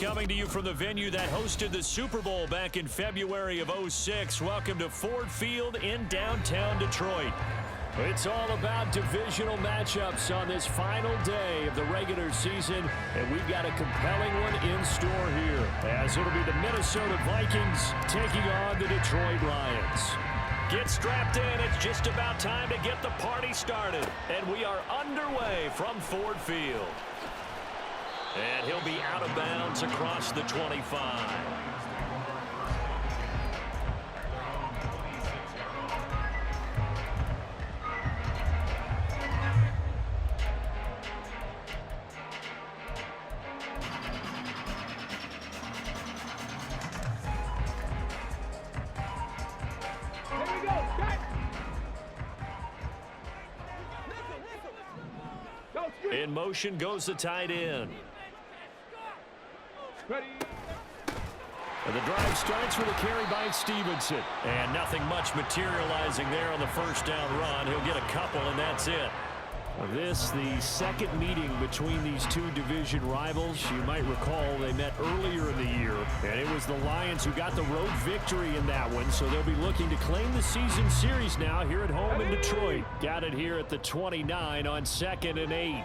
coming to you from the venue that hosted the Super Bowl back in February of '06. Welcome to Ford Field in downtown Detroit. It's all about divisional matchups on this final day of the regular season, and we've got a compelling one in store here, as it'll be the Minnesota Vikings taking on the Detroit Lions. Get strapped in. It's just about time to get the party started, and we are underway from Ford Field. And he'll be out of bounds across the 25. In motion goes the tight end. And the drive starts with a carry by Stevenson. And nothing much materializing there on the first down run. He'll get a couple, and that's it. This, the second meeting between these two division rivals. You might recall they met earlier in the year, and it was the Lions who got the road victory in that one, so they'll be looking to claim the season series now here at home in Detroit. Got it here at the 29 on 2nd and 8.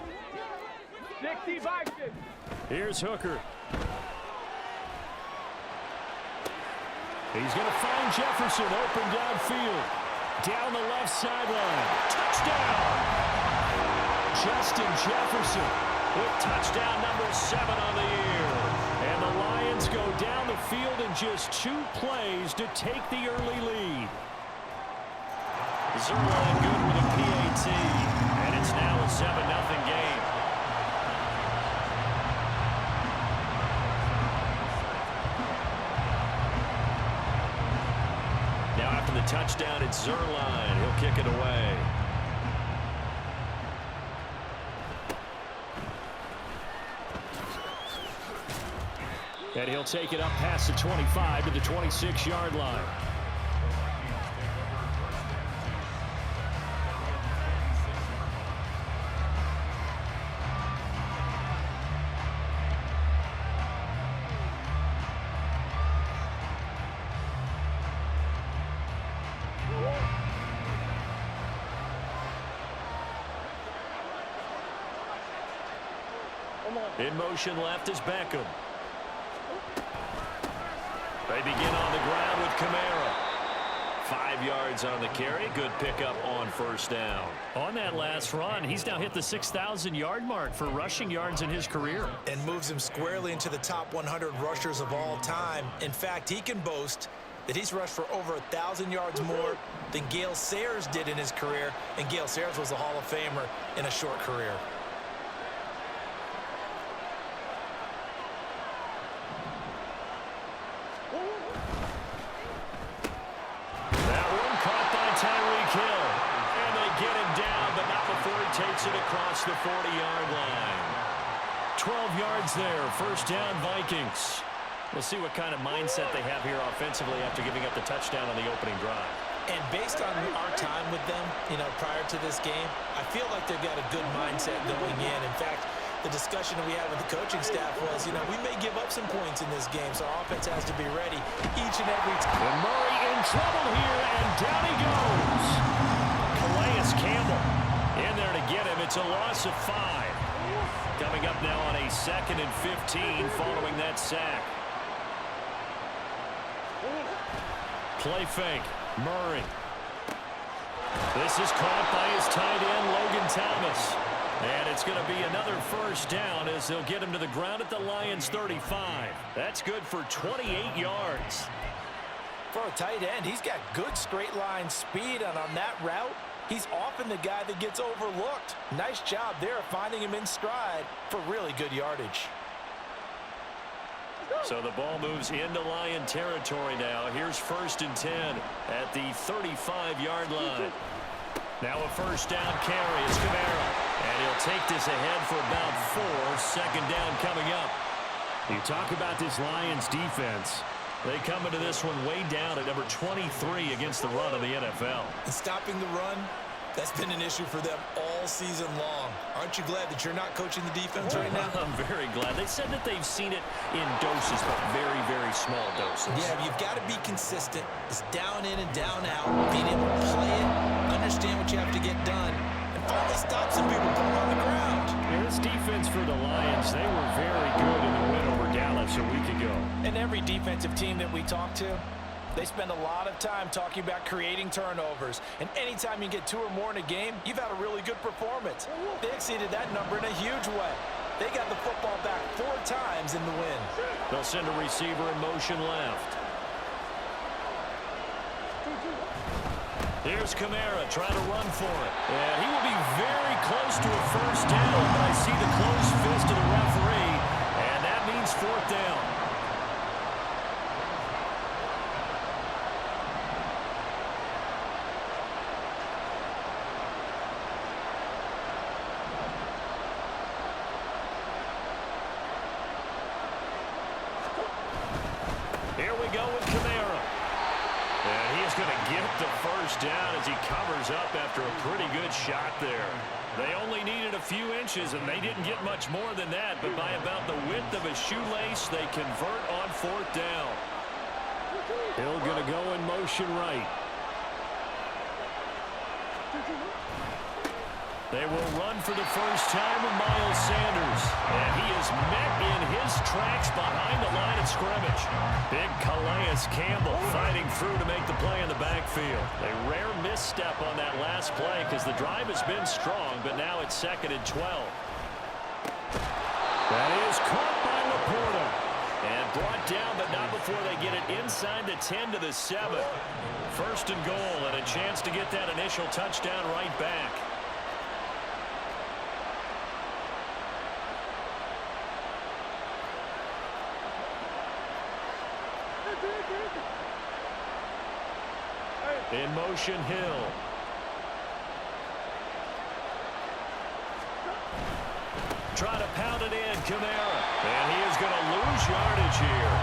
Here's Hooker. He's going to find Jefferson open downfield. Down the left sideline. Touchdown! Justin Jefferson with touchdown number 7 on the year. And the Lions go down the field in just 2 plays to take the early lead. Zerline good with a PAT. And it's now a 7-0 game. Now after the touchdown, it's Zerline. He'll kick it away. And he'll take it up past the 25 to the 26-yard line. In motion left is Beckham. They begin on the ground with Kamara. 5 yards on the carry. Good pickup on first down. On that last run, he's now hit the 6,000-yard mark for rushing yards in his career. And moves him squarely into the top 100 rushers of all time. In fact, he can boast that he's rushed for over 1,000 yards more than Gale Sayers did in his career. And Gale Sayers was a Hall of Famer in a short career. Takes it across the 40-yard line. 12 yards there. First down, Vikings. We'll see what kind of mindset they have here offensively after giving up the touchdown on the opening drive. And based on our time with them, prior to this game, I feel like they've got a good mindset going in. In fact, the discussion that we had with the coaching staff was, we may give up some points in this game, so our offense has to be ready each and every time. And Murray in trouble here, and down he goes. Calais Campbell in there to get him. It's a loss of 5. Coming up now on a 2nd and 15 following that sack. Play fake. Murray. This is caught by his tight end, Logan Thomas. And it's going to be another first down as they'll get him to the ground at the Lions' 35. That's good for 28 yards. For a tight end, he's got good straight line speed, and on that route, he's often the guy that gets overlooked. Nice job there finding him in stride for really good yardage. So the ball moves into Lion territory now. Here's 1st and 10 at the 35-yard line. Now a first down carry. It's Kamara. And he'll take this ahead for about 4. Second down coming up. You talk about this Lions defense. They come into this one way down at number 23 against the run of the NFL. And stopping the run That's been an issue for them all season long. Aren't you glad that you're not coaching the defense right now? I'm very glad. They said that they've seen it in doses, but very, very small doses. Yeah, you've got to be consistent. It's down in and down out, being able to play it, understand what you have to get done, and finally stop some people putting on the ground. Yeah, this defense for the Lions, they were very good in the win over Dallas a week ago. And every defensive team that we talk to, they spend a lot of time talking about creating turnovers. And anytime you get 2 or more in a game, you've had a really good performance. They exceeded that number in a huge way. They got the football back 4 times in the win. They'll send a receiver in motion left. Here's Kamara trying to run for it. And he will be very close to a first down, but I see the closed fist of the referee, and that means 4th down. Here we go with Kamara. And he is going to get the first down as he covers up after a pretty good shot there. They only needed a few inches, and they didn't get much more than that. But by about the width of a shoelace, they convert on 4th down. Hill going to go in motion right. They will run for the first time with Miles Sanders. And he is met in his tracks behind the line of scrimmage. Big Calais Campbell fighting through to make the play in the backfield. A rare misstep on that last play because the drive has been strong, but now it's 2nd and 12. That is caught by Laporta. And brought down, but not before they get it inside the 10 to the 7. 1st and goal, and a chance to get that initial touchdown right back. In motion, Hill. Trying to pound it in, Kamara. And he is going to lose yardage here.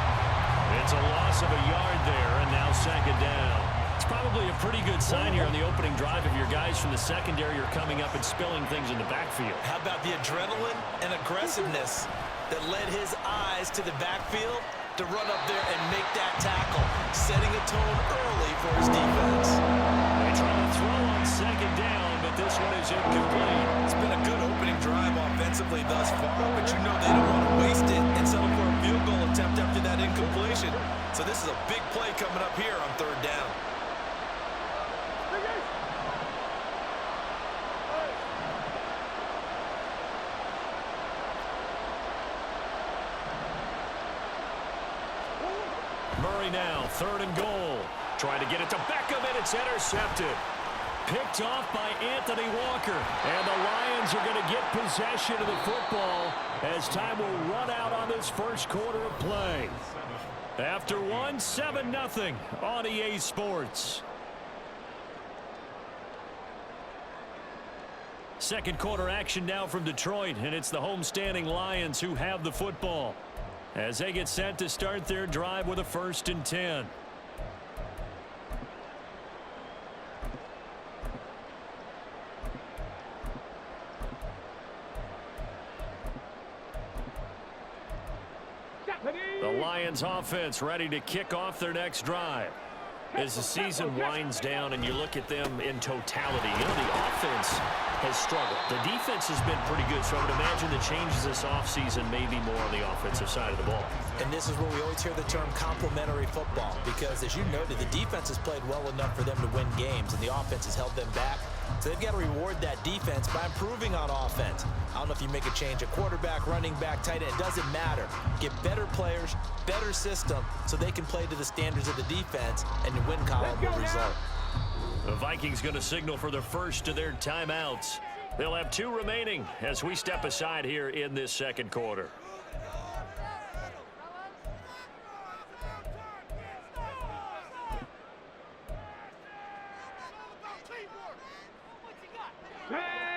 It's a loss of a yard there, and now 2nd down. It's probably a pretty good sign here on the opening drive if your guys from the secondary are coming up and spilling things in the backfield. How about the adrenaline and aggressiveness that led his eyes to the backfield to run up there and make that tackle, setting a tone early for his defense. They try to throw on 2nd down, but this one is incomplete. It's been a good opening drive offensively thus far, but you know they don't want to waste it and settle for a field goal attempt after that incompletion. So this is a big play coming up here on 3rd down. Murray now, 3rd and goal. Trying to get it to Beckham, and it's intercepted. Picked off by Anthony Walker. And the Lions are going to get possession of the football as time will run out on this first quarter of play. After 7-0 on EA Sports. 2nd quarter action now from Detroit, and it's the homestanding Lions who have the football as they get set to start their drive with a 1st and 10. The Lions offense ready to kick off their next drive. As the season winds down and you look at them in totality, you know, the offense has struggled. The defense has been pretty good, so I would imagine the changes this offseason may be more on the offensive side of the ball. And this is where we always hear the term complementary football, because as you noted, the defense has played well enough for them to win games, and the offense has held them back. So they've got to reward that defense by improving on offense. I don't know if you make a change at quarterback, running back, tight end. It doesn't matter. Get better players, better system, so they can play to the standards of the defense, and the win column will result. The Vikings going to signal for the first of their timeouts. They'll have 2 remaining as we step aside here in this 2nd quarter.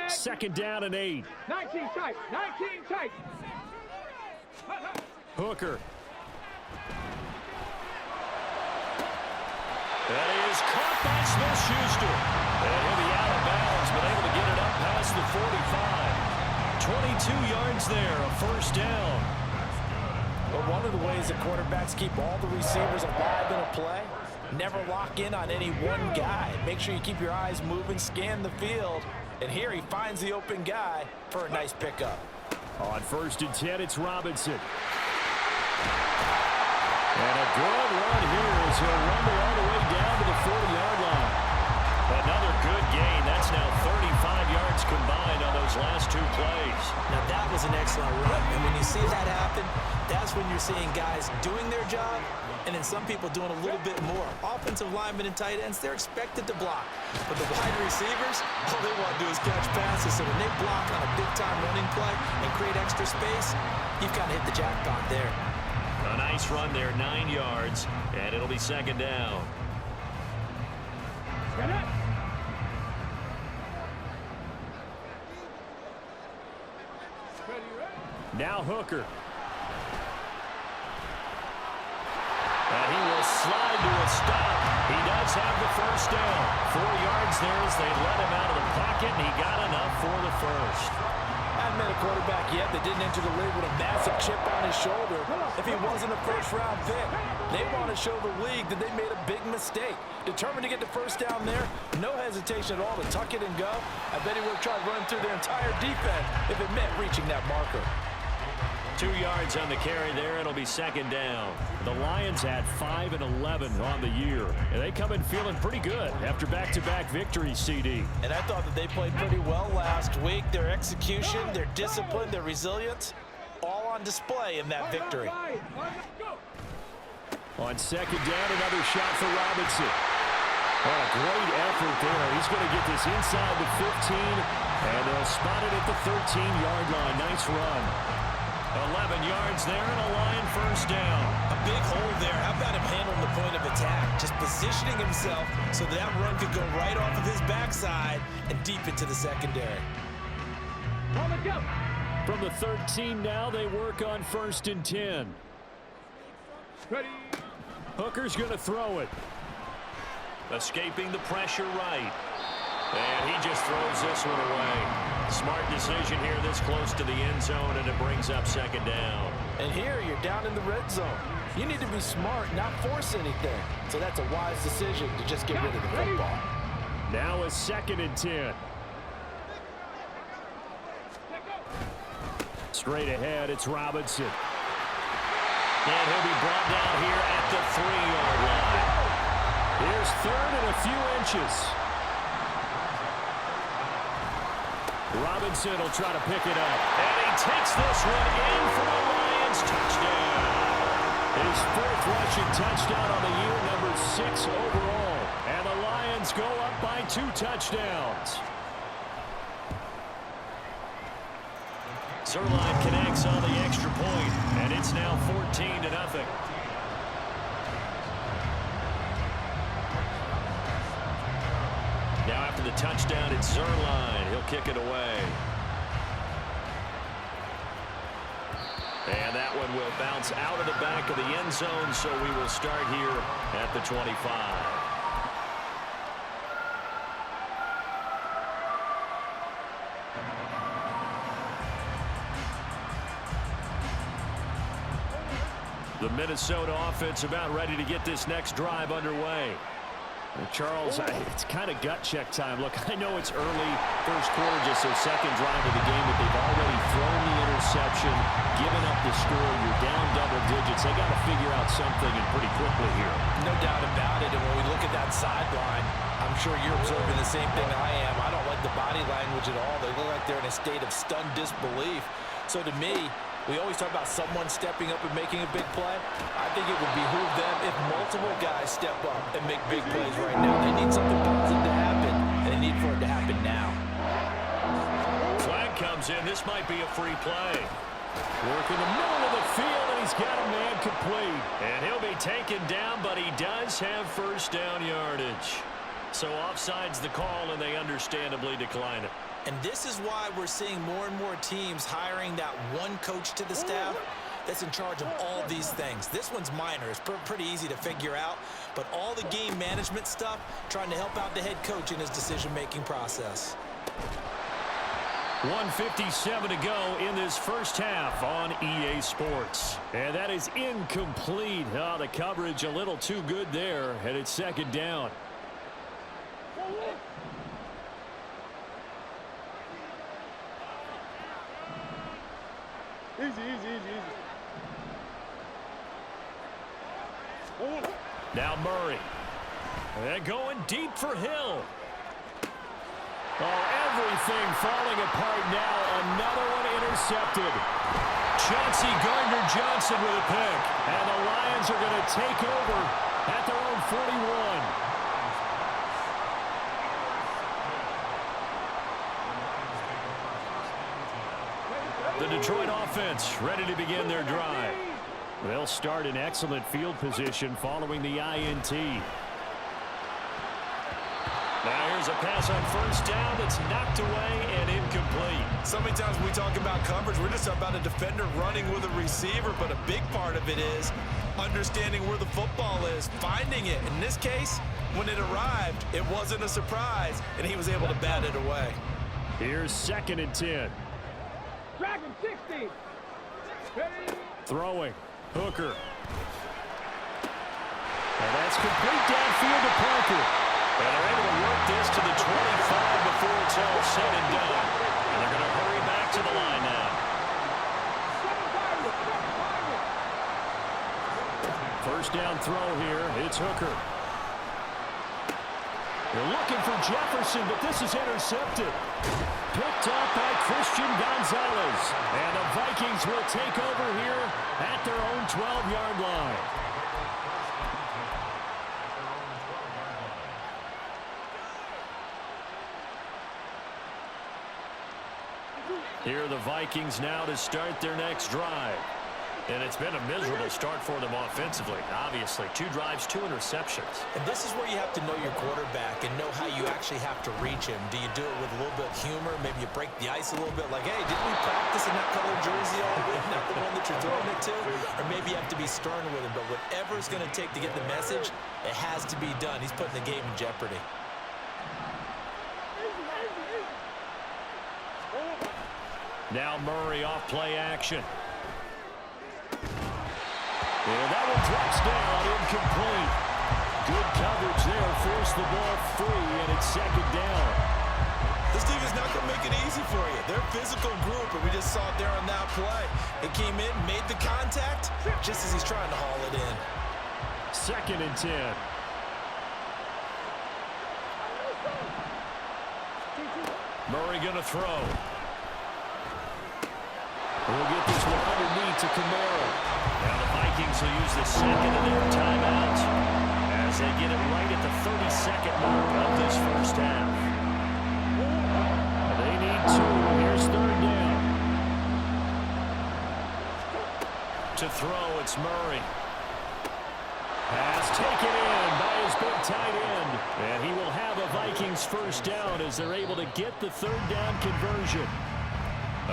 Second down and 8. 19 tight. 19 tight. Hooker. That is caught by Smith-Schuster. And he'll be out of bounds been able to get it up past the 45. 22 yards there, a first down. But one of the ways that quarterbacks keep all the receivers alive in a play, never lock in on any one guy. Make sure you keep your eyes moving, scan the field. And here he finds the open guy for a nice pickup. On 1st and 10, it's Robinson. And a good run here as he'll rumble all the way down to the 40-yard line. Another good gain. That's now 35 yards combined on those last 2 plays. Now that was an excellent run. And when you see that happen, that's when you're seeing guys doing their job and then some people doing a little bit more. Offensive linemen and tight ends, they're expected to block. But the wide receivers, all they want to do is catch passes. So when they block on a big-time running play and create extra space, you've kind of hit the jackpot there. A nice run there, 9 yards, and it'll be 2nd down. Now Hooker. And he will slide to a stop. He does have the first down. 4 yards there as they let him out of the pocket, and he got enough for the first. Haven't met a quarterback yet that didn't enter the league with a massive chip on his shoulder if he wasn't a first-round pick. They want to show the league that they made a big mistake. Determined to get the first down there, no hesitation at all to tuck it and go. I bet he would have tried running through their entire defense if it meant reaching that marker. 2 yards on the carry there. It'll be 2nd down. The Lions had 5 and 11 on the year, and they come in feeling pretty good after back-to-back victories, CD. And I thought that they played pretty well last week. Their execution, their discipline, their resilience, all on display in that victory. On 2nd down, another shot for Robinson. What a great effort there. He's going to get this inside the 15, and they'll spot it at the 13-yard line. Nice run. 11 yards there and a Lion first down. A big hole there. How about him handling the point of attack? Just positioning himself so that run could go right off of his backside and deep into the secondary. From the 13 now, they work on 1st and 10. Ready. Hooker's going to throw it. Escaping the pressure right. And he just throws this one away. Smart decision here this close to the end zone, and it brings up 2nd down. And here you're down in the red zone. You need to be smart, not force anything. So that's a wise decision to just get rid of the football. Now a 2nd and 10. Straight ahead, it's Robinson. And he'll be brought down here at the 3-yard line. Here's 3rd and a few inches. Robinson will try to pick it up. And he takes this one in for a Lions touchdown. His 4th rushing touchdown on the year, number 6 overall. And the Lions go up by 2 touchdowns. Zerline connects on the extra point, and it's now 14-0. Now after the touchdown, it's Zerline. He'll kick it away. And that one will bounce out of the back of the end zone, so we will start here at the 25. The Minnesota offense about ready to get this next drive underway. Charles, it's kind of gut check time. Look, I know it's early, first quarter, just their 2nd drive of the game, but they've already thrown the interception, given up the score. You're down double digits. They got to figure out something, and pretty quickly here. No doubt about it. And when we look at that sideline, I'm sure you're observing the same thing I am. I don't like the body language at all. They look like they're in a state of stunned disbelief. So to me, we always talk about someone stepping up and making a big play. I think it would behoove them if multiple guys step up and make big plays right now. They need something positive to happen, and they need for it to happen now. Flag comes in. This might be a free play. Work in the middle of the field, and he's got a man complete. And he'll be taken down, but he does have first down yardage. So offside's the call, and they understandably decline it. And this is why we're seeing more and more teams hiring that one coach to the staff that's in charge of all these things. This one's minor. It's pretty easy to figure out. But all the game management stuff, trying to help out the head coach in his decision-making process. 1:57 to go in this first half on EA Sports. And that is incomplete. Oh, the coverage a little too good there, and it's second down. Easy, easy, easy, easy. Now Murray. And going deep for Hill. Oh, everything falling apart now. Another one intercepted. Chauncey Gardner-Johnson with a pick. And the Lions are going to take over at their own 41. The Detroit offense ready to begin their drive. They'll start in excellent field position following the INT. Now here's a pass on first down that's knocked away and incomplete. So many times when we talk about coverage, we're just about a defender running with a receiver, but a big part of it is understanding where the football is, finding it. In this case, when it arrived, it wasn't a surprise, and he was able to bat it away. Here's 2nd and 10. Dragon 60. Ready? Throwing. Hooker. And that's complete downfield to Parker. And they're able to work this to the 25 before it's all said and done. And they're going to hurry back to the line now. First down throw here. It's Hooker. They're looking for Jefferson, but this is intercepted. Picked up by Christian Gonzalez. And the Vikings will take over here at their own 12-yard line. Here are the Vikings now to start their next drive. And it's been a miserable start for them offensively. Obviously, 2 drives, 2 interceptions. And this is where you have to know your quarterback and know how you actually have to reach him. Do you do it with a little bit of humor? Maybe you break the ice a little bit, like, hey, didn't we practice in that colored jersey all week? Not the one that you're throwing it to? Or maybe you have to be stern with him. But whatever it's going to take to get the message, it has to be done. He's putting the game in jeopardy. Now Murray off play action. And that one drops down, incomplete. Good coverage there, forced the ball free, and it's 2nd down. This team is not going to make it easy for you. They're a physical group, and we just saw it there on that play. It came in, made the contact, just as he's trying to haul it in. 2nd and 10. Murray going to throw. We'll get this one underneath to Kamara. Now the Vikings will use the second of their timeouts as they get it right at the 32nd mark of this first half. They need 2. Here's 3rd down. To throw, it's Murray. Pass taken in by his big tight end. And he will have a Vikings first down as they're able to get the 3rd down conversion.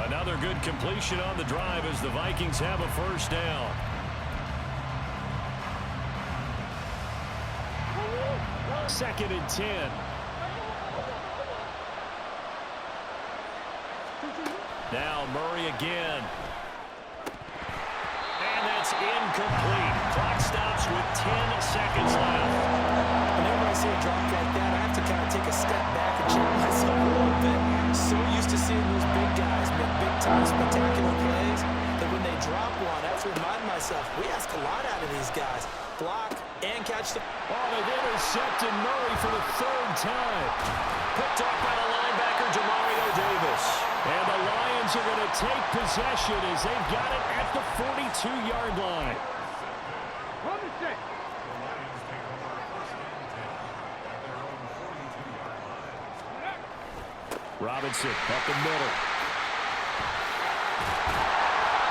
Another good completion on the drive as the Vikings have a first down. Second and 10. Now Murray again. And that's incomplete. Clock stops with 10 seconds left. Whenever I see a drop like that, I have to kind of take a step back and check myself a little bit. So used to seeing those big guys make big-time spectacular plays that when they drop one, I have to remind myself, we ask a lot out of these guys. Block and catch the... Oh, they've intercepted Murray for the 3rd time. Picked up by the linebacker, Demario Davis. And the Lions are going to take possession as they've got it at the 42-yard line. Run the check. Robinson up the middle.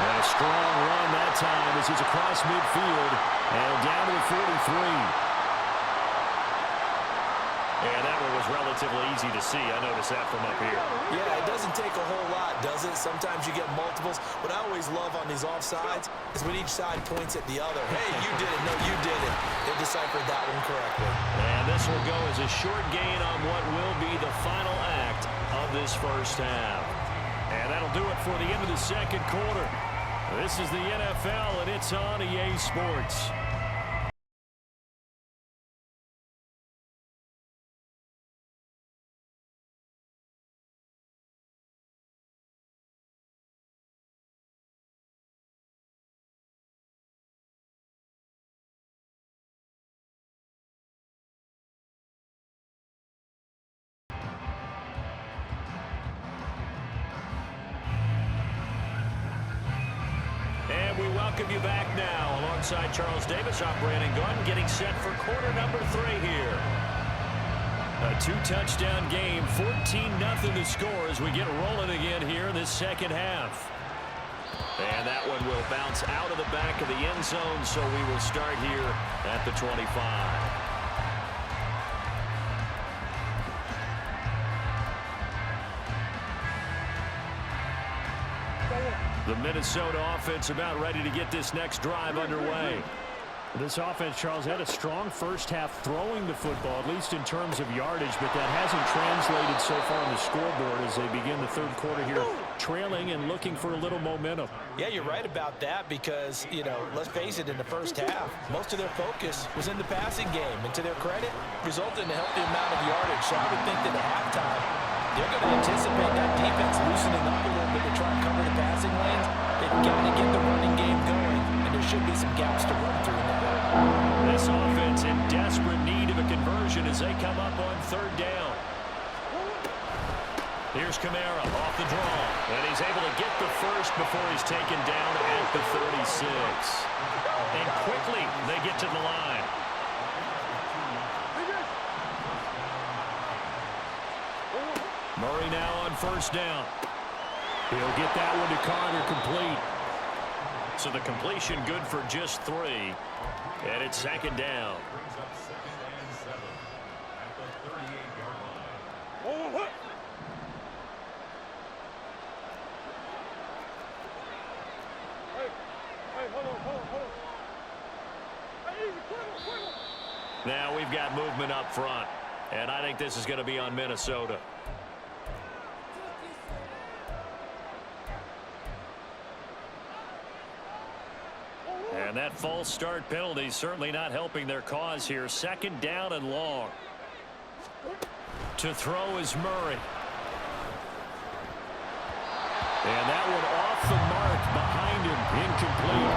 And a strong run that time as he's across midfield and down to the 43. And that one was relatively easy to see. I noticed that from up here. Yeah, it doesn't take a whole lot, does it? Sometimes you get multiples. What I always love on these offsides is when each side points at the other. Hey, you did it. No, you did it. They deciphered that one correctly. And this will go as a short gain on what will be the final act of this first half. And that'll do it for the end of the second quarter. This is the NFL, and it's on EA Sports. And we welcome you back now. Alongside Charles Davis, I'm Brandon Gordon, getting set for quarter number 3 here. A 2-touchdown game, 14-0 the score as we get rolling again here in this second half. And that one will bounce out of the back of the end zone, so we will start here at the 25. The Minnesota offense about ready to get this next drive underway. This offense, Charles, had a strong first half throwing the football, at least in terms of yardage, but that hasn't translated so far on the scoreboard as they begin the third quarter here, trailing and looking for a little momentum. Yeah, you're right about that because, let's face it, in the first half, most of their focus was in the passing game. And to their credit, resulted in a healthy amount of yardage. So I would think that at halftime, they're going to anticipate that defense loosening up a little bit to try and cover the passing lanes. They've got to get the running game going, and there should be some gaps to run through now. This offense in desperate need of a conversion as they come up on third down. Here's Kamara off the draw, and he's able to get the first before he's taken down at the 36. And quickly they get to the line. Murray now on first down. He'll get that one to Carter complete. So the completion good for just 3. And it's second down. Now we've got movement up front. And I think this is going to be on Minnesota. And that false start penalty certainly not helping their cause here. Second down and long. To throw is Murray. And that one off the mark behind him, incomplete.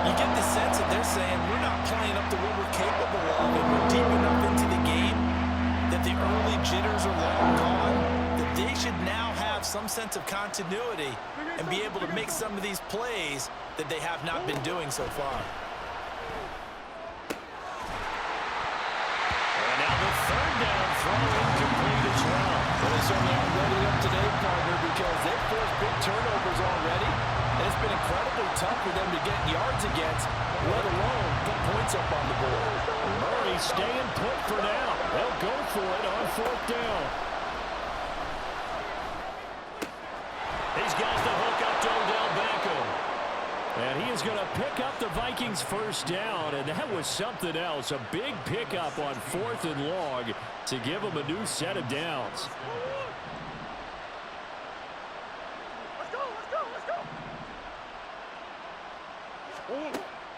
You get the sense that they're saying we're not playing up to what we're capable of, and we're deep enough into the game that the early jitters are long gone, that they should now have some sense of continuity and be able to make some of these plays that they have not been doing so far. And now the third down throw incomplete as well. Well, they certainly aren't ready up today, partner, because they've forced big turnovers already, and it's been incredibly tough for them to get yards against, let alone put points up on the board. Murray staying put for now. They'll go for it on fourth down. He's got the hook up to Odell Beckham. And he is going to pick up the Vikings first down, and that was something else. A big pickup on fourth and long to give them a new set of downs.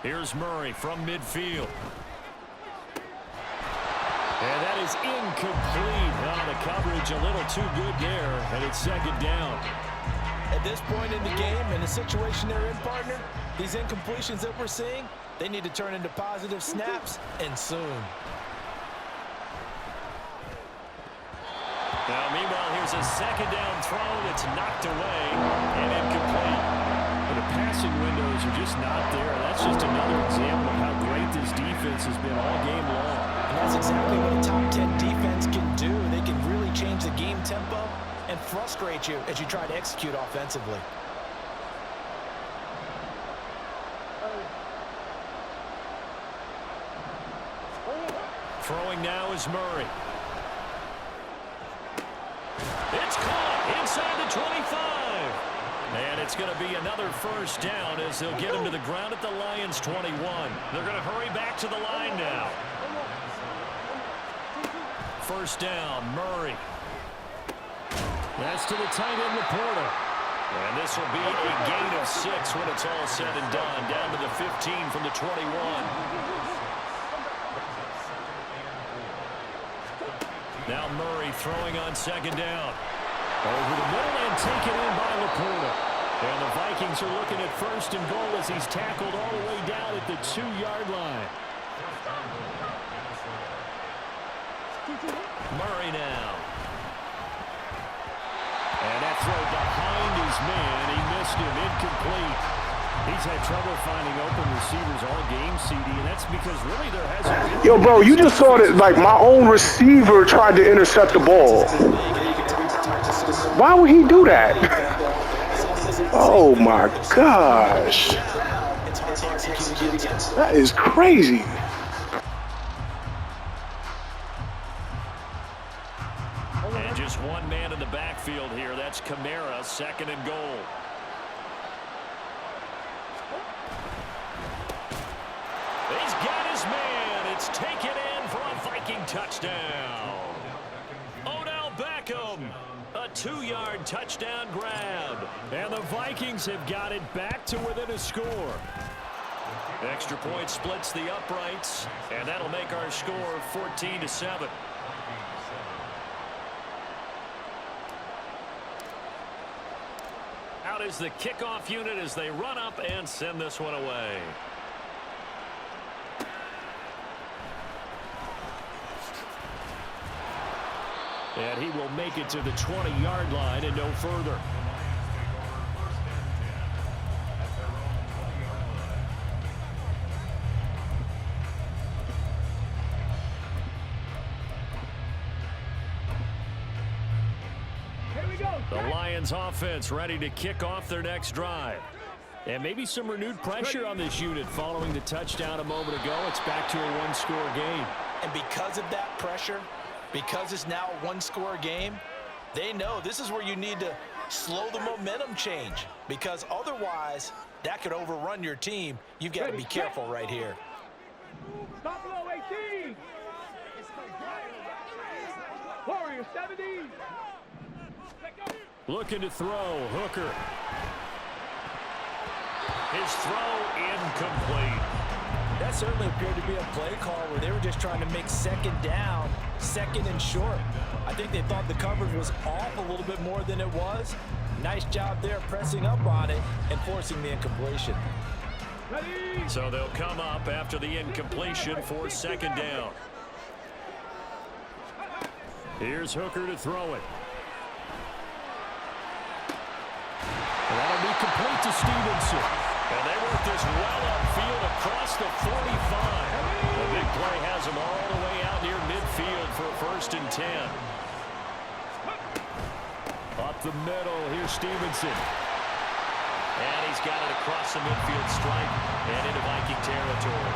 Here's Murray from midfield. And that is incomplete. Oh, the coverage a little too good there, and it's second down. At this point in the game, in the situation they're in, partner, these incompletions that we're seeing, they need to turn into positive snaps, and soon. Now, meanwhile, here's a second down throw that's knocked away and incomplete. But the passing windows are just not there. That's just another example of how great this defense has been all game long. And that's exactly what a top 10 defense can do. They can really change the game tempo and frustrate you as you try to execute offensively. Throwing now is Murray. It's caught inside the 25. And it's going to be another first down as they'll get him to the ground at the Lions' 21. They're going to hurry back to the line now. First down, Murray. That's to the tight end, Laporta. And this will be a gain of 6 when it's all said and done. Down to the 15 from the 21. Now Murray throwing on second down. Over the middle and taken in by Laporta. And the Vikings are looking at first and goal as he's tackled all the way down at the 2-yard line. Murray now. And that throw behind his man. He missed him. Incomplete. He's had trouble finding open receivers all game, CD, and that's because really there hasn't been... Yo, bro, you just saw that, like, my own receiver tried to intercept the ball. Why would he do that? Oh, my gosh. That is crazy. And just one man in the backfield here. That's Kamara, second and goal. He's got his man. It's taken in for a Viking touchdown. Odell Beckham, a 2-yard touchdown grab. And the Vikings have got it back to within a score. Extra point splits the uprights, and that'll make our score 14-7. Out is the kickoff unit as they run up and send this one away. And he will make it to the 20-yard line and no further. The Lions offense ready to kick off their next drive. And maybe some renewed pressure on this unit following the touchdown a moment ago. It's back to a one-score game. And because of that pressure, because it's now a one-score game, they know this is where you need to slow the momentum change, because otherwise that could overrun your team. You've got to be careful right here. Stop below 18. Warrior 70. Looking to throw. Hooker. His throw incomplete. That certainly appeared to be a play call where they were just trying to make second down, second and short. I think they thought the coverage was off a little bit more than it was. Nice job there pressing up on it and forcing the incompletion. So they'll come up after the incompletion for second down. Here's Hooker to throw it. And that'll be complete to Stevenson. And they work this well upfield across the 45. The big play has them all the way out near midfield for a 1st and 10. Up the middle, here's Stevenson. And he's got it across the midfield stripe and into Viking territory.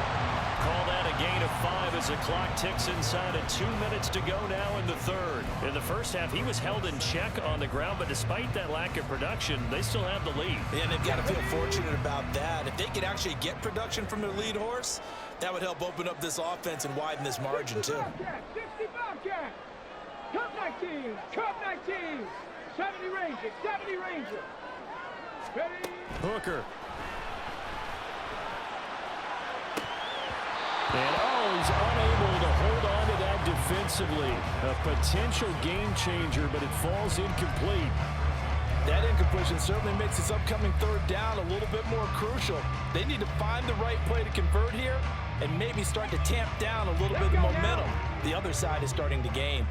Call that a gain of 5 as the clock ticks inside of 2 minutes to go now in the third. In the first half, he was held in check on the ground, but despite that lack of production, they still have the lead. And they've got to feel fortunate about that. If they could actually get production from their lead horse, that would help open up this offense and widen this margin too. 65 cat. Cup 19. Cup 19. 70 Ranger. 70 Ranger. Ready? Hooker. And he's unable to hold on to that defensively. A potential game changer, but it falls incomplete. That incompletion certainly makes this upcoming third down a little bit more crucial. They need to find the right play to convert here and maybe start to tamp down a little bit of momentum. The other side is starting to gain.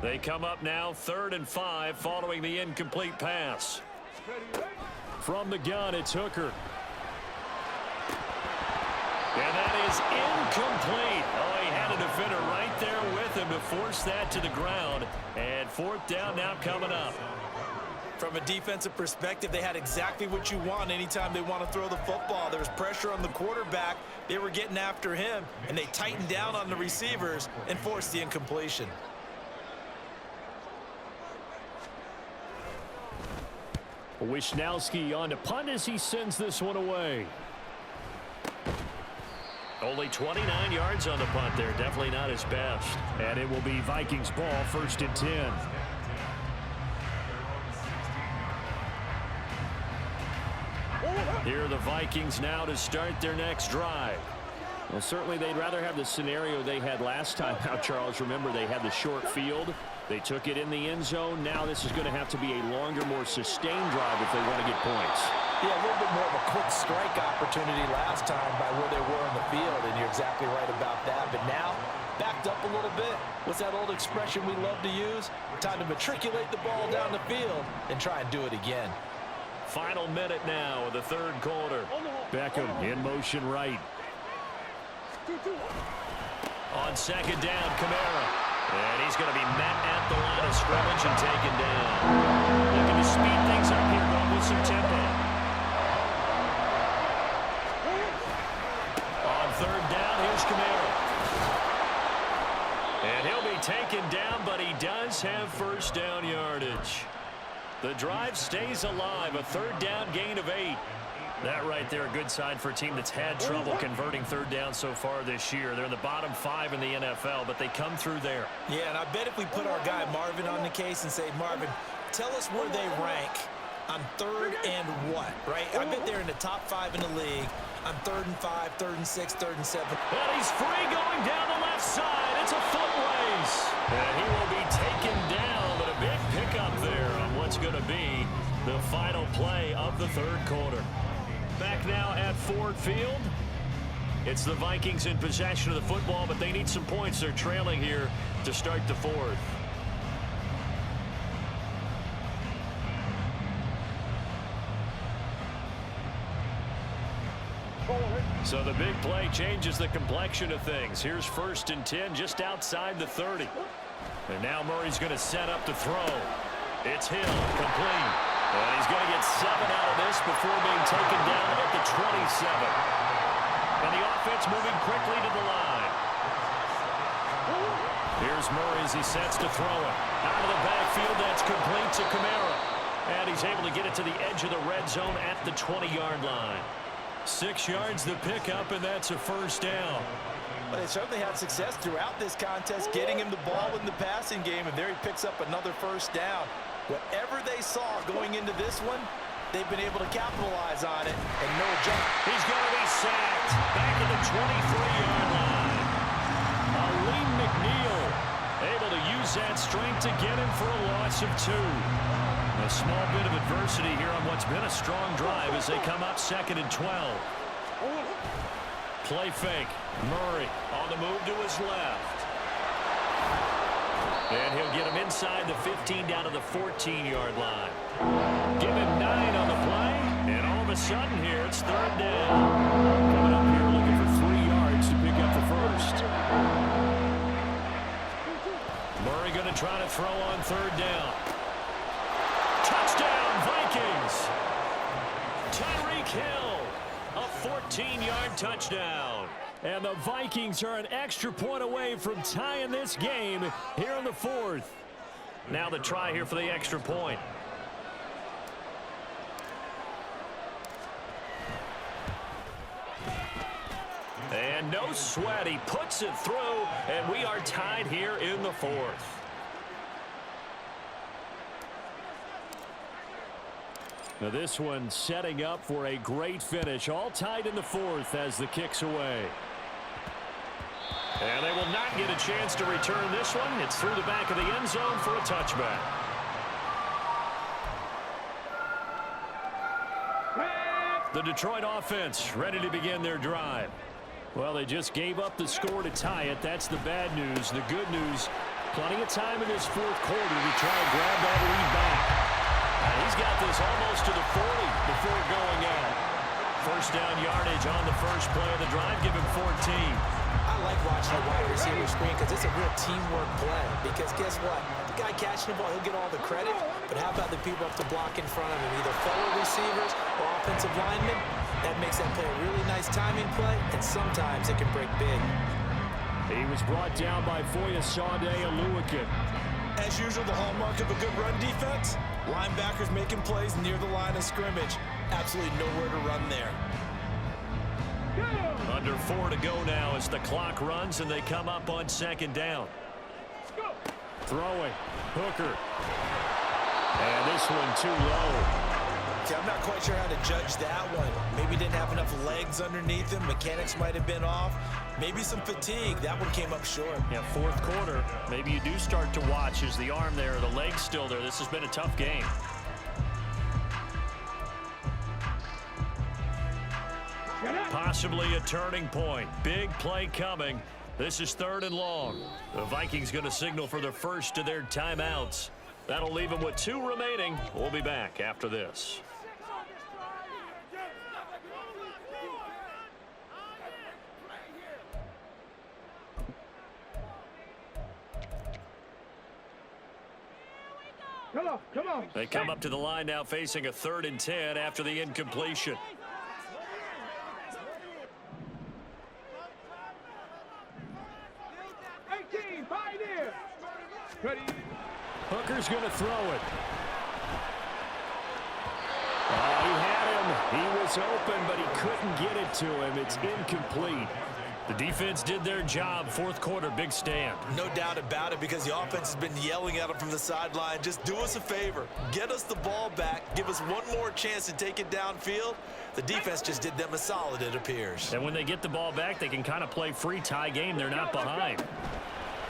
They come up now 3rd and 5 following the incomplete pass. From the gun, it's Hooker. And that is incomplete. Oh, he had a defender right there with him to force that to the ground. And 4th down now coming up. From a defensive perspective, they had exactly what you want anytime they want to throw the football. There was pressure on the quarterback. They were getting after him, and they tightened down on the receivers and forced the incompletion. Wisnowski on to punt as he sends this one away. Only 29 yards on the punt there. Definitely not his best. And it will be Vikings ball, 1st and 10. Here are the Vikings now to start their next drive. Well, certainly they'd rather have the scenario they had last time out, Charles. Remember, they had the short field. They took it in the end zone. Now this is going to have to be a longer, more sustained drive if they want to get points. Yeah, a little bit more of a quick strike opportunity last time by where they were in the field, and you're exactly right about that. But now, backed up a little bit. What's that old expression we love to use? Time to matriculate the ball down the field and try and do it again. Final minute now of the third quarter. Beckham in motion right. On second down, Kamara. And he's going to be met at the line of scrimmage and taken down. Looking to speed things up here, going with some tempo. On third down, here's Kamara. And he'll be taken down, but he does have first down yardage. The drive stays alive, a third down gain of 8. That right there, a good sign for a team that's had trouble converting third down so far this year. They're in the bottom 5 in the NFL, but they come through there. Yeah, and I bet if we put our guy Marvin on the case and say, Marvin, tell us where they rank on third and what, right? I bet they're in the top 5 in the league on 3rd and 5, 3rd and 6, 3rd and 7. And he's free going down the left side. It's a foot race. And he will be taken down, but a big pickup there on what's going to be the final play of the third quarter. Back now at Ford Field. It's the Vikings in possession of the football, but they need some points. They're trailing here to start the fourth. So the big play changes the complexion of things. Here's 1st and 10 just outside the 30. And now Murray's going to set up to throw. It's Hill, complete. And he's going to get 7 out of this before being taken down at the 27. And the offense moving quickly to the line. Here's Murray as he sets to throw it. Out of the backfield, that's complete to Kamara. And he's able to get it to the edge of the red zone at the 20-yard line. 6 yards the pickup, and that's a first down. But they certainly had success throughout this contest, getting him the ball in the passing game, and there he picks up another first down. Whatever they saw going into this one, they've been able to capitalize on it, and no jump. He's going to be sacked back at the 23-yard line. Aleem McNeil able to use that strength to get him for a loss of 2. A small bit of adversity here on what's been a strong drive as they come up 2nd and 12. Play fake. Murray on the move to his left. And he'll get him inside the 15 down to the 14-yard line. Give him 9 on the play. And all of a sudden here, it's 3rd down. Coming up here looking for 3 yards to pick up the first. Murray going to try to throw on 3rd down. Touchdown, Vikings! Tyreek Hill, a 14-yard touchdown. And the Vikings are an extra point away from tying this game here in the 4th. Now the try here for the extra point. And no sweat, he puts it through, and we are tied here in the 4th. Now this one setting up for a great finish. All tied in the 4th as the kick's away. And they will not get a chance to return this one. It's through the back of the end zone for a touchback. The Detroit offense ready to begin their drive. Well, they just gave up the score to tie it. That's the bad news. The good news, plenty of time in this 4th quarter to try and grab that lead back. He's got this almost to the 40 before going out. First down yardage on the first play of the drive. Give him 14. I like watching a wide receiver screen because it's a real teamwork play. Because guess what? The guy catching the ball, he'll get all the credit. But how about the people up to block in front of him? Either fellow receivers or offensive linemen. That makes that play a really nice timing play. And sometimes it can break big. He was brought down by Foya Sade Aluakin. As usual, the hallmark of a good run defense, linebackers making plays near the line of scrimmage. Absolutely nowhere to run there. Under 4 to go now as the clock runs and they come up on 2nd down. Throwing. Hooker. And this one too low. See, I'm not quite sure how to judge that one. Maybe didn't have enough legs underneath him. Mechanics might have been off. Maybe some fatigue. That one came up short. Yeah, fourth quarter. Maybe you do start to watch. Is the arm there, the leg's still there? This has been a tough game. Possibly a turning point. Big play coming. This is 3rd and long. The Vikings going to signal for the first of their timeouts. That'll leave them with 2 remaining. We'll be back after this. Come on. They come up to the line now facing a 3rd and 10 after the incompletion. Ready. Hooker's going to throw it. Oh, he had him. He was open, but he couldn't get it to him. It's incomplete. The defense did their job. Fourth quarter, big stand. No doubt about it, because the offense has been yelling at him from the sideline. Just do us a favor. Get us the ball back. Give us one more chance to take it downfield. The defense just did them a solid, it appears. And when they get the ball back, they can kind of play free tie game. They're not behind.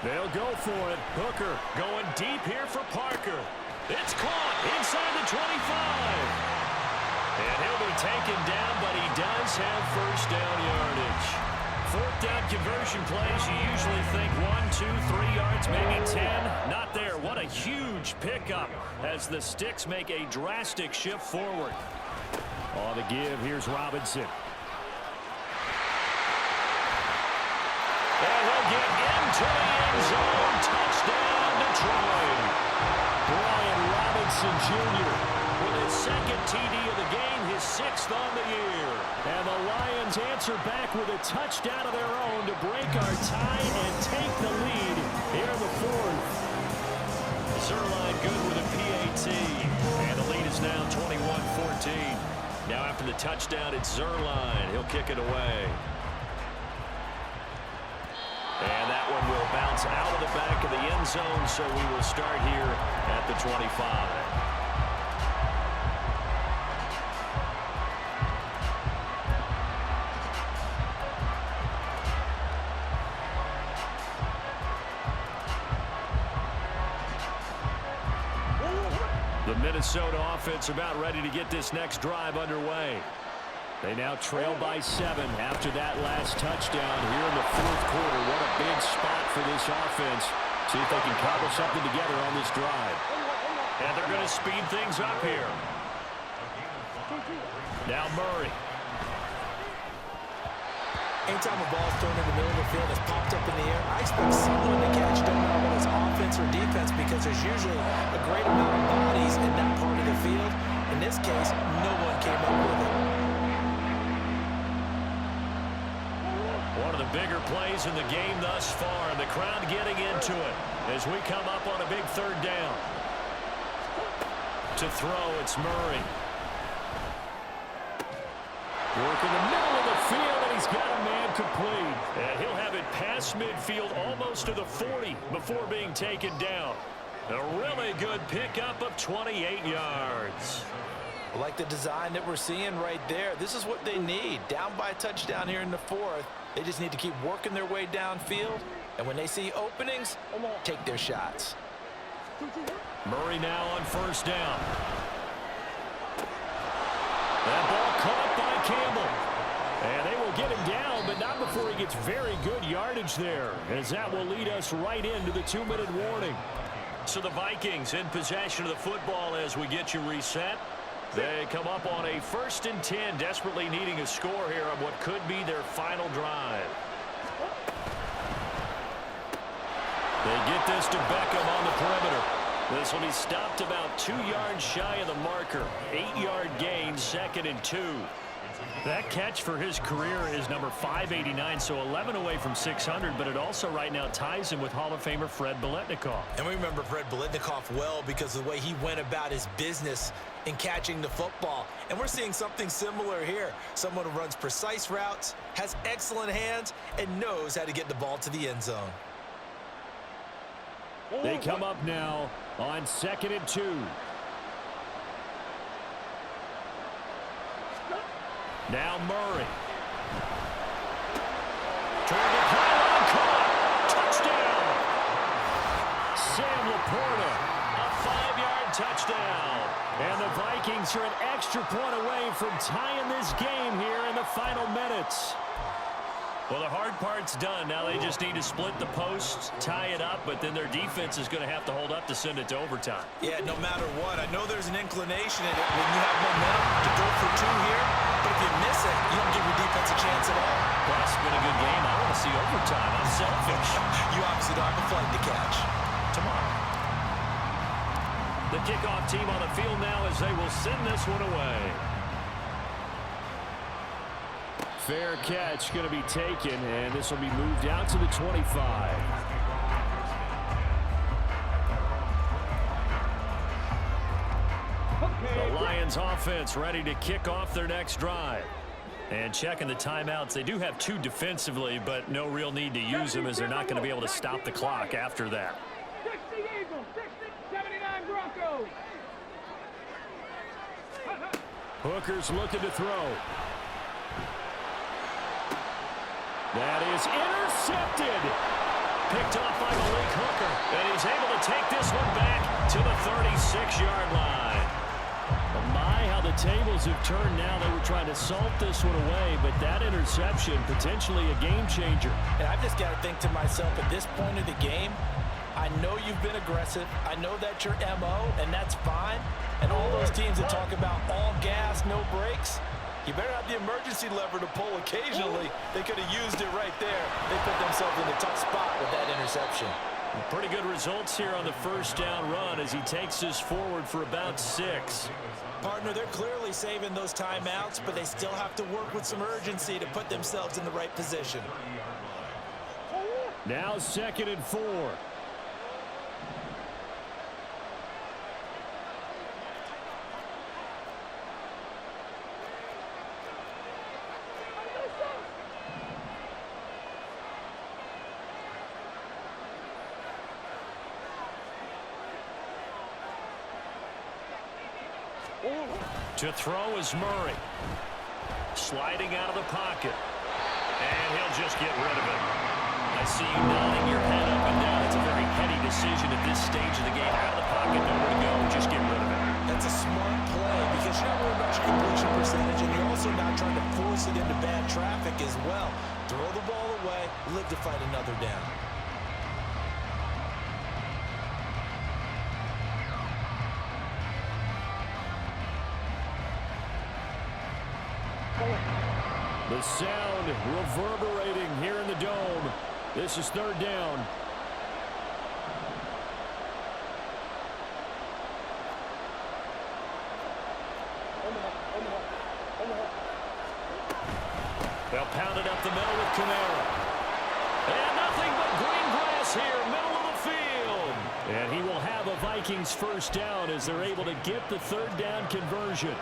They'll go for it. Hooker going deep here for Parker. It's caught inside the 25. And he'll be taken down, but he does have first down yardage. 4th down conversion plays, you usually think 1, 2, 3 yards, maybe 10. Not there. What a huge pickup as the Sticks make a drastic shift forward. On the give, here's Robinson. And he'll get into the end zone. Touchdown, Detroit. Brian Robinson Jr. with his 2nd TD of the game, his 6th on the year. And the Lions answer back with a touchdown of their own to break our tie and take the lead here in the 4th. Zerline good with a PAT. And the lead is now 21-14. Now after the touchdown, it's Zerline. He'll kick it away. And that one will bounce out of the back of the end zone, so we will start here at the 25. The Minnesota offense about ready to get this next drive underway. They now trail by 7 after that last touchdown here in the 4th quarter. What a big spot for this offense. See if they can cobble something together on this drive. And they're going to speed things up here. Now Murray. Anytime a ball's thrown in the middle of the field, it's popped up in the air, I expect someone to catch it, no matter whether it's offense or defense, because there's usually a great amount of bodies in that part of the field. In this case, no one came up with it. One of the bigger plays in the game thus far, and the crowd getting into it as we come up on a big 3rd down. To throw, it's Murray. Work in the middle of the field, and he's got a man complete. And he'll have it past midfield almost to the 40 before being taken down. A really good pickup of 28 yards. I like the design that we're seeing right there. This is what they need. Down by a touchdown here in the 4th. They just need to keep working their way downfield. And when they see openings, take their shots. Murray now on 1st down. That ball caught by Campbell. And they will get him down, but not before he gets very good yardage there, as that will lead us right into the 2-minute warning. So the Vikings in possession of the football as we get you reset. They come up on a 1st and 10, desperately needing a score here on what could be their final drive. They get this to Beckham on the perimeter. This will be stopped about 2 yards shy of the marker. 8-yard gain, 2nd and 2. That catch for his career is number 589, so 11 away from 600, but it also right now ties him with Hall of Famer Fred Biletnikoff. And we remember Fred Biletnikoff well because of the way he went about his business in catching the football. And we're seeing something similar here. Someone who runs precise routes, has excellent hands, and knows how to get the ball to the end zone. They come up now on 2nd and 2. Now Murray. Trying to pile on, caught. Touchdown. Sam Laporta, a 5-yard touchdown. And the Vikings are an extra point away from tying this game here in the final minutes. Well, the hard part's done. Now they just need to split the posts, tie it up, but then their defense is going to have to hold up to send it to overtime. Yeah, no matter what. I know there's an inclination in it when you have momentum to go for 2 here, but if you miss it, you don't give your defense a chance at all. Well, it's been a good game. I want to see overtime. I'm selfish. You obviously don't have a flight to catch. Tomorrow. The kickoff team on the field now as they will send this one away. Fair catch going to be taken, and this will be moved out to the 25. The Lions offense ready to kick off their next drive. And checking the timeouts, they do have 2 defensively, but no real need to use them as they're not going to be able to stop the clock after that. 60 Eagles, 79 Broncos. Hooker's looking to throw. That is intercepted. Picked off by Malik Hooker. And he's able to take this one back to the 36-yard line. Oh my, how the tables have turned now. They were trying to salt this one away, but that interception, potentially a game changer. And I've just got to think to myself, at this point of the game, I know you've been aggressive. I know that's your MO, and that's fine. And all those teams that talk about all gas, no brakes, you better have the emergency lever to pull occasionally. They could have used it right there. They put themselves in a tough spot with that interception. Pretty good results here on the first down run as he takes this forward for about 6. Partner, they're clearly saving those timeouts, but they still have to work with some urgency to put themselves in the right position. Now 2nd and 4. To throw is Murray. Sliding out of the pocket. And he'll just get rid of it. I see you nodding your head up and down. It's a very heady decision at this stage of the game. Out of the pocket, nowhere to go. Just get rid of it. That's a smart play because you're not worried about your completion percentage, and you're also not trying to force it into bad traffic as well. Throw the ball away, live to fight another down. The sound reverberating here in the dome. This is 3rd down. They'll pound it up the middle with Kamara. And nothing but green grass here, middle of the field. And he will have a Vikings first down as they're able to get the 3rd down conversion.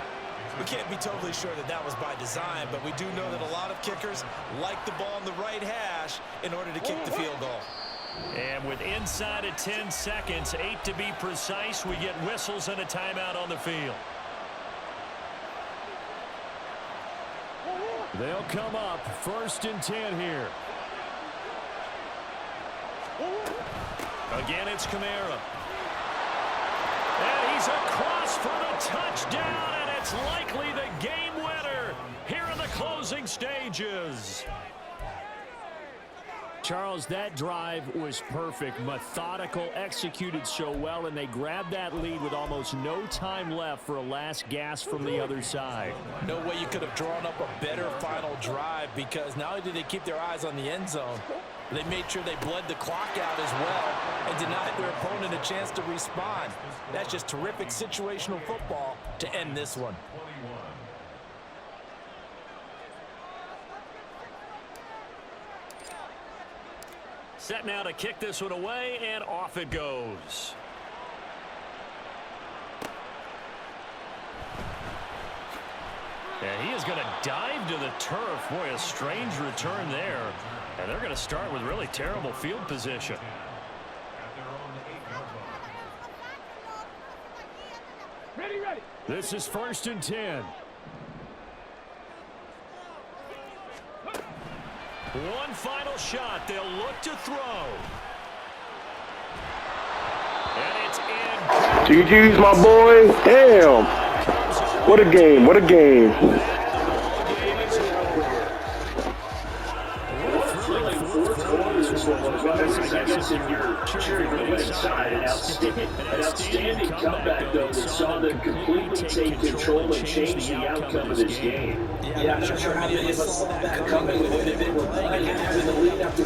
We can't be totally sure that that was by design, but we do know that a lot of kickers like the ball in the right hash in order to kick the field goal. And with inside of 10 seconds, 8 to be precise, we get whistles and a timeout on the field. They'll come up 1st and 10 here. Again, it's Kamara. And he's across for the touchdown, and it's likely the game winner here in the closing stages. Charles, that drive was perfect, methodical, executed so well, and they grabbed that lead with almost no time left for a last gasp from the other side. No way you could have drawn up a better final drive because not only did they keep their eyes on the end zone, they made sure they bled the clock out as well and denied their opponent a chance to respond. That's just terrific situational football to end this one. Set now to kick this one away, and off it goes. And he is going to dive to the turf. Boy, a strange return there. And they're going to start with really terrible field position. Ready. This is 1st and 10. One final shot. They'll look to throw. And it's in. GG's, my boy. Damn. What a game. What a game. I guess if you're cheering for the winning side, an outstanding comeback, though, that saw them completely take control and change the outcome of this game. Yeah, I'm not sure how many of us saw that coming with it. They've been playing and having the lead after